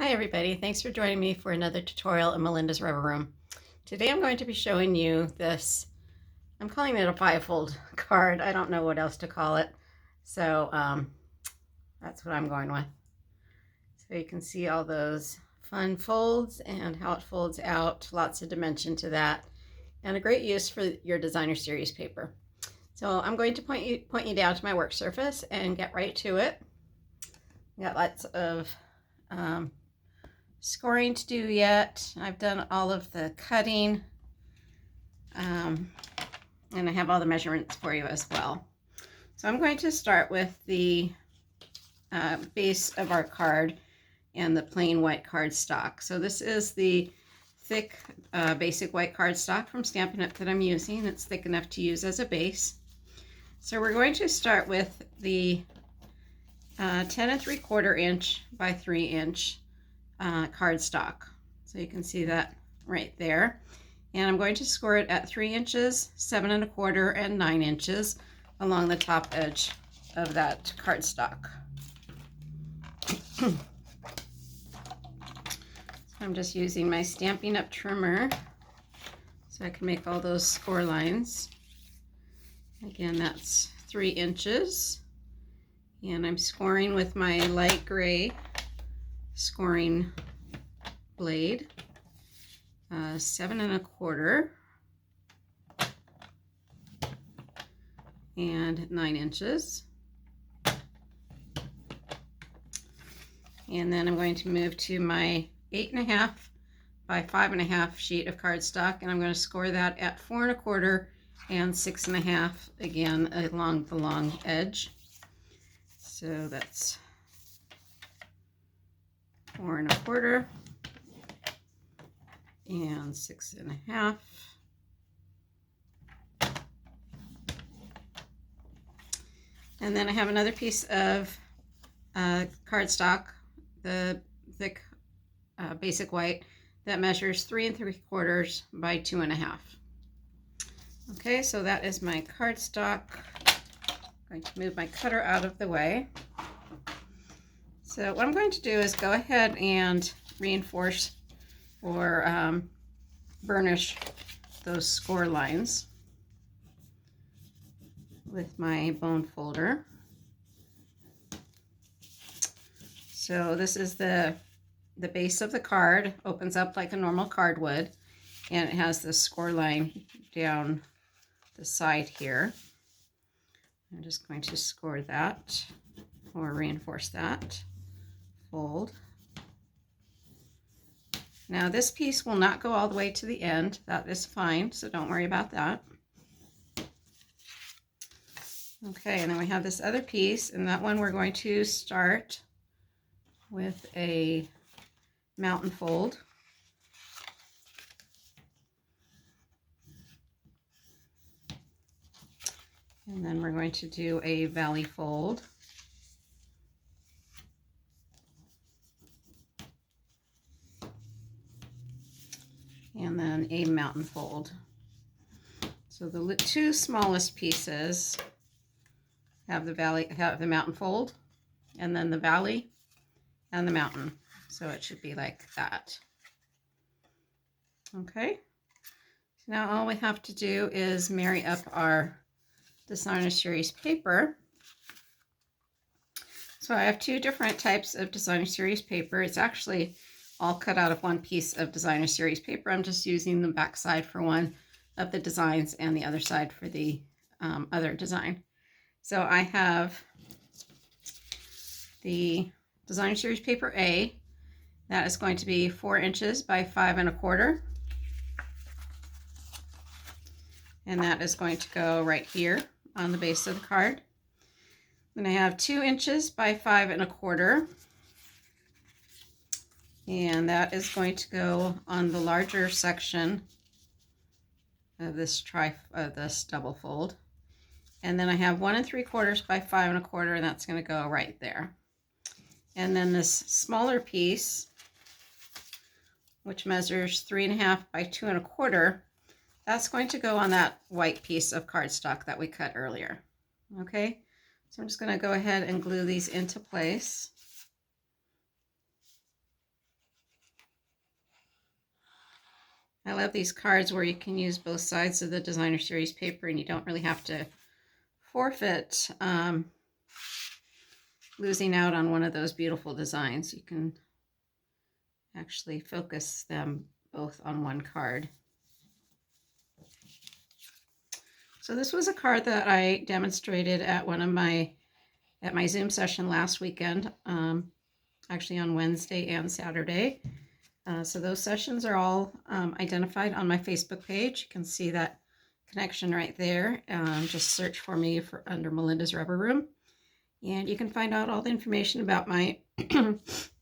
Hi everybody, thanks for joining me for another tutorial in Melinda's Rubber Room. Today I'm going to be showing you this, I'm calling it a bifold card. I don't know what else to call it. So that's what I'm going with. So you can see all those fun folds and how it folds out. Lots of dimension to that and a great use for your designer series paper. So I'm going to point you down to my work surface and get right to it. Got lots of scoring to do yet. I've done all of the cutting, and I have all the measurements for you as well. So I'm going to start with the base of our card and the plain white cardstock. So this is the thick basic white cardstock from Stampin' Up that I'm using. It's thick enough to use as a base. So we're going to start with the 10 3/4 inch by 3 inch cardstock. So you can see that right there. And I'm going to score it at 3 inches, 7 1/4, and 9 inches along the top edge of that cardstock. So I'm just using my Stampin' Up trimmer so I can make all those score lines. Again, that's 3 inches. And I'm scoring with my light gray scoring blade, 7 1/4 and 9 inches. And then I'm going to move to my 8 1/2 by 5 1/2 sheet of cardstock, and I'm going to score that at 4 1/4 and 6 1/2 again along the long edge. So that's 4 1/4 and 6 1/2. And then I have another piece of cardstock, the thick basic white, that measures 3 3/4 by 2 1/2. Okay, so that is my cardstock. I'm going to move my cutter out of the way. So what I'm going to do is go ahead and reinforce or burnish those score lines with my bone folder. So this is the base of the card, opens up like a normal card would, and it has this score line down the side here. I'm just going to score that or reinforce that fold. Now this piece will not go all the way to the end. That is fine, so don't worry about that. Okay, and then we have this other piece, and that one we're going to start with a mountain fold. And then we're going to do a valley fold. And then a mountain fold. So the two smallest pieces have the mountain fold, and then the valley and the mountain. So it should be like that. Okay. So now all we have to do is marry up our designer series paper. So I have two different types of designer series paper. It's actually all cut out of one piece of designer series paper. I'm just using the back side for one of the designs and the other side for the other design. So I have the designer series paper A. That is going to be 4 inches by 5 1/4. And that is going to go right here on the base of the card. Then I have 2 inches by 5 1/4. And that is going to go on the larger section of this double fold. And then I have 1 3/4 by 5 1/4, and that's going to go right there. And then this smaller piece, which measures 3 1/2 by 2 1/4, that's going to go on that white piece of cardstock that we cut earlier. Okay, so I'm just going to go ahead and glue these into place. I love these cards where you can use both sides of the designer series paper and you don't really have to forfeit losing out on one of those beautiful designs. You can actually focus them both on one card. So this was a card that I demonstrated at my Zoom session last weekend, actually on Wednesday and Saturday. So those sessions are all identified on my Facebook page. You can see that connection right there. Just search for me under Melinda's Rubber Room. And you can find out all the information about my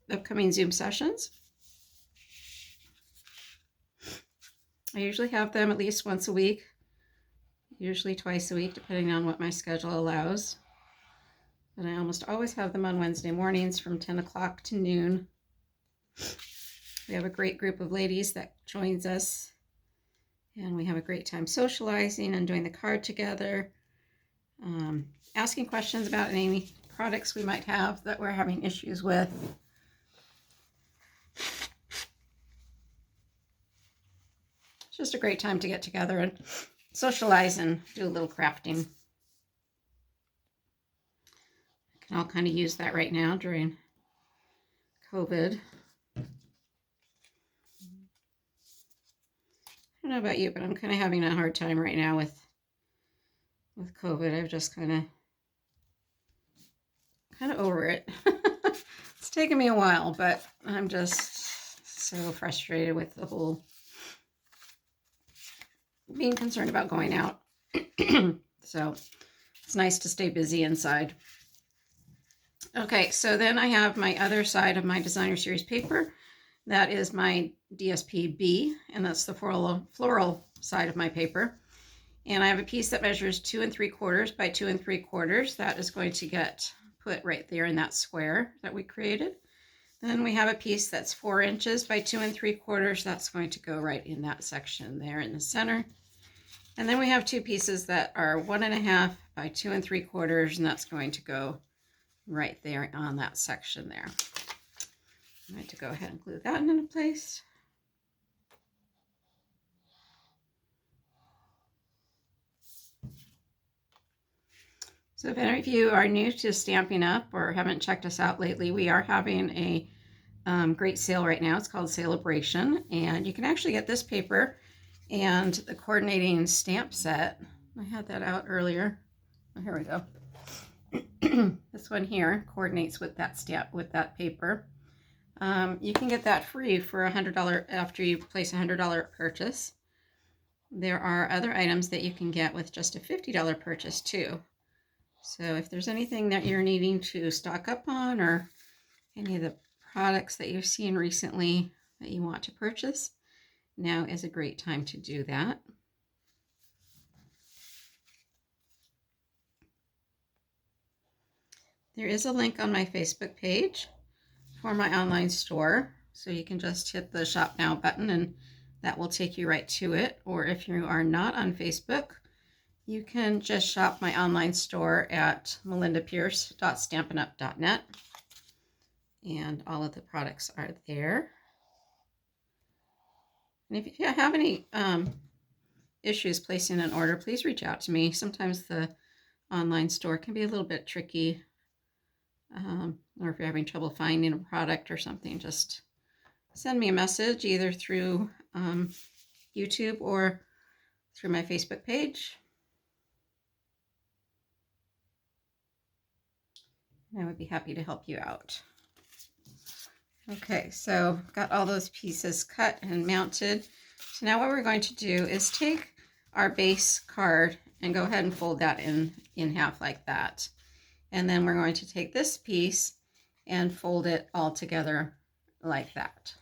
upcoming Zoom sessions. I usually have them at least once a week, usually twice a week, depending on what my schedule allows. But I almost always have them on Wednesday mornings from 10 o'clock to noon. We have a great group of ladies that joins us, and we have a great time socializing and doing the card together, asking questions about any products we might have that we're having issues with. It's just a great time to get together and socialize and do a little crafting. I can all kind of use that right now during COVID. I don't know about you, but I'm kind of having a hard time right now with COVID. I've just kind of over it. It's taken me a while, but I'm just so frustrated with the whole being concerned about going out. So it's nice to stay busy inside. Okay, so then I have my other side of my designer series paper. That is my DSP B, and that's the floral side of my paper. And I have a piece that measures 2 3/4 by 2 3/4. That is going to get put right there in that square that we created. Then we have a piece that's 4 inches by 2 3/4. That's going to go right in that section there in the center. And then we have 2 pieces that are 1 1/2 by 2 3/4, and that's going to go right there on that section there. I'm going to go ahead and glue that into place. So if any of you are new to Stampin' Up or haven't checked us out lately, we are having a great sale right now. It's called Celebration, and you can actually get this paper and the coordinating stamp set. I had that out earlier. Oh, here we go. This one here coordinates with that stamp, with that paper. You can get that free for $100 after you place a $100 purchase. There are other items that you can get with just a $50 purchase too. So if there's anything that you're needing to stock up on, or any of the products that you've seen recently that you want to purchase, now is a great time to do that. There is a link on my Facebook page for my online store, so you can just hit the Shop Now button and that will take you right to it. Or if you are not on Facebook, you can just shop my online store at melindapierce.stampinup.net, and all of the products are there. And if you have any issues placing an order, please reach out to me. Sometimes the online store can be a little bit tricky, or if you're having trouble finding a product or something, just send me a message either through YouTube or through my Facebook page. I would be happy to help you out. Okay, so got all those pieces cut and mounted. So now what we're going to do is take our base card and go ahead and fold that in half like that. And then we're going to take this piece and fold it all together like that.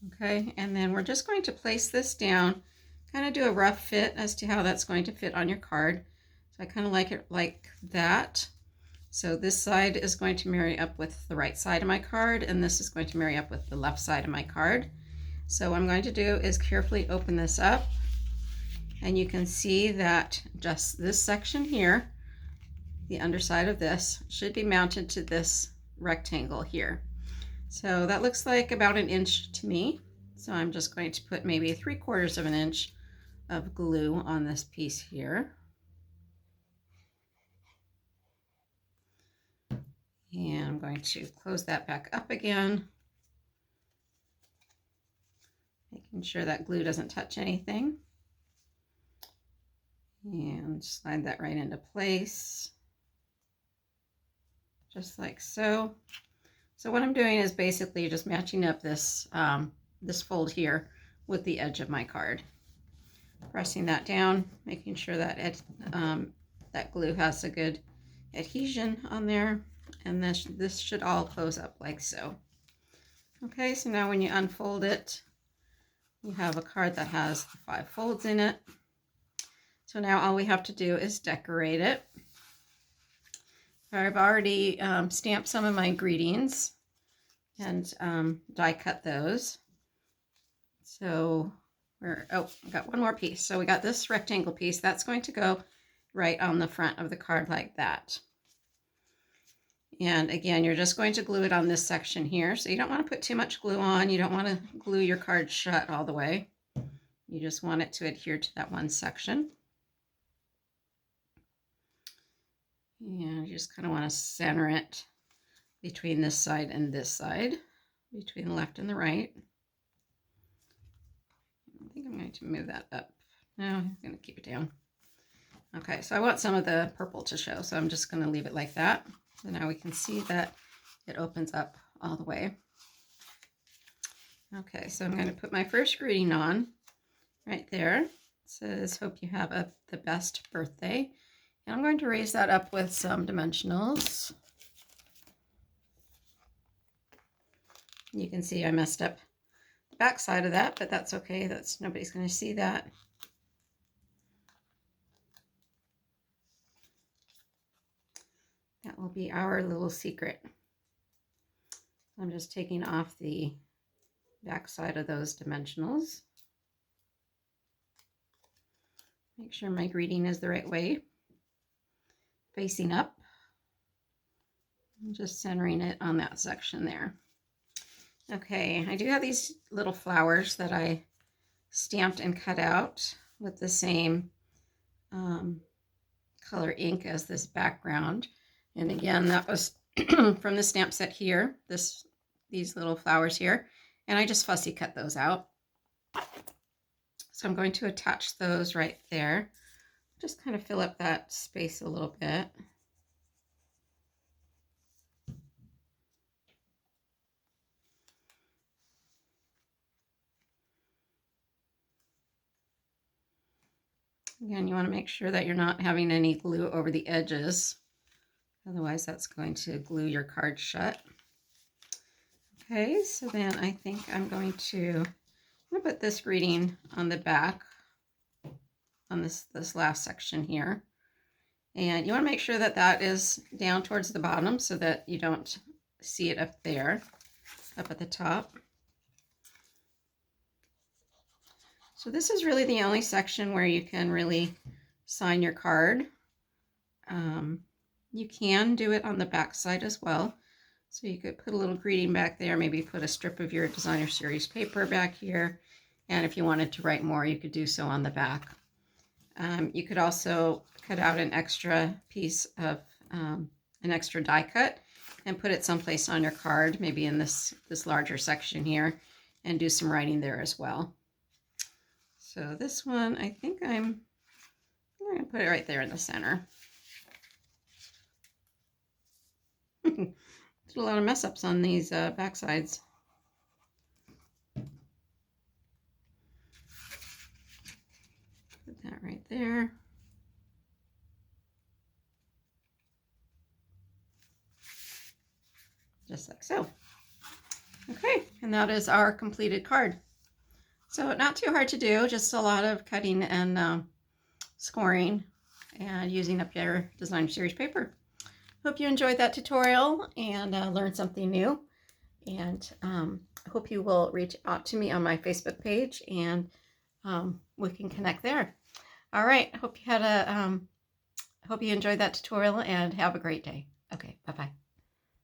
Okay, and then we're just going to place this down, kind of do a rough fit as to how that's going to fit on your card. So I kind of like it like that. So this side is going to marry up with the right side of my card, and this is going to marry up with the left side of my card. So what I'm going to do is carefully open this up, and you can see that just this section here, the underside of this, should be mounted to this rectangle here. So that looks like about 1 inch to me. So I'm just going to put maybe 3/4 of an inch of glue on this piece here. And I'm going to close that back up again, making sure that glue doesn't touch anything. And slide that right into place, just like so. So what I'm doing is basically just matching up this, this fold here with the edge of my card. Pressing that down, making sure that that glue has a good adhesion on there. And this should all close up like so. Okay, so now when you unfold it, you have a card that has 5 folds in it. So now all we have to do is decorate it. I've already stamped some of my greetings and die cut those. So I got one more piece. So we got this rectangle piece that's going to go right on the front of the card like that. And again, you're just going to glue it on this section here. So you don't want to put too much glue on. You don't want to glue your card shut all the way. You just want it to adhere to that one section. And you just kind of want to center it between this side and this side, between the left and the right. I think I'm going to move that up. No, I'm going to keep it down. Okay, so I want some of the purple to show, so I'm just going to leave it like that. So now we can see that it opens up all the way. Okay, so I'm going to put my first greeting on right there. It says, hope you have the best birthday. And I'm going to raise that up with some dimensionals. You can see I messed up the back side of that, but that's okay. Nobody's going to see that. That will be our little secret. I'm just taking off the back side of those dimensionals. Make sure my greeting is the right way, facing up. I'm just centering it on that section there. Okay, I do have these little flowers that I stamped and cut out with the same color ink as this background. And again, that was from the stamp set here, these little flowers here. And I just fussy cut those out. So I'm going to attach those right there. Just kind of fill up that space a little bit. Again, you want to make sure that you're not having any glue over the edges. Otherwise, that's going to glue your card shut. Okay, so then I think I'm going to put this greeting on the back on this last section here. And you want to make sure that that is down towards the bottom so that you don't see it up there, up at the top. So this is really the only section where you can really sign your card. You can do it on the back side as well. So you could put a little greeting back there, maybe put a strip of your designer series paper back here. And if you wanted to write more, you could do so on the back. You could also cut out an extra piece of an extra die cut and put it someplace on your card, maybe in this larger section here, and do some writing there as well. So this one, I think I'm going to put it right there in the center. There's a lot of mess ups on these back sides. Put that right there. Just like so. Okay, and that is our completed card. So not too hard to do, just a lot of cutting and scoring and using up your designer series paper. Hope you enjoyed that tutorial and learned something new. And I hope you will reach out to me on my Facebook page and we can connect there. All right, hope you enjoyed that tutorial and have a great day. Okay, bye-bye.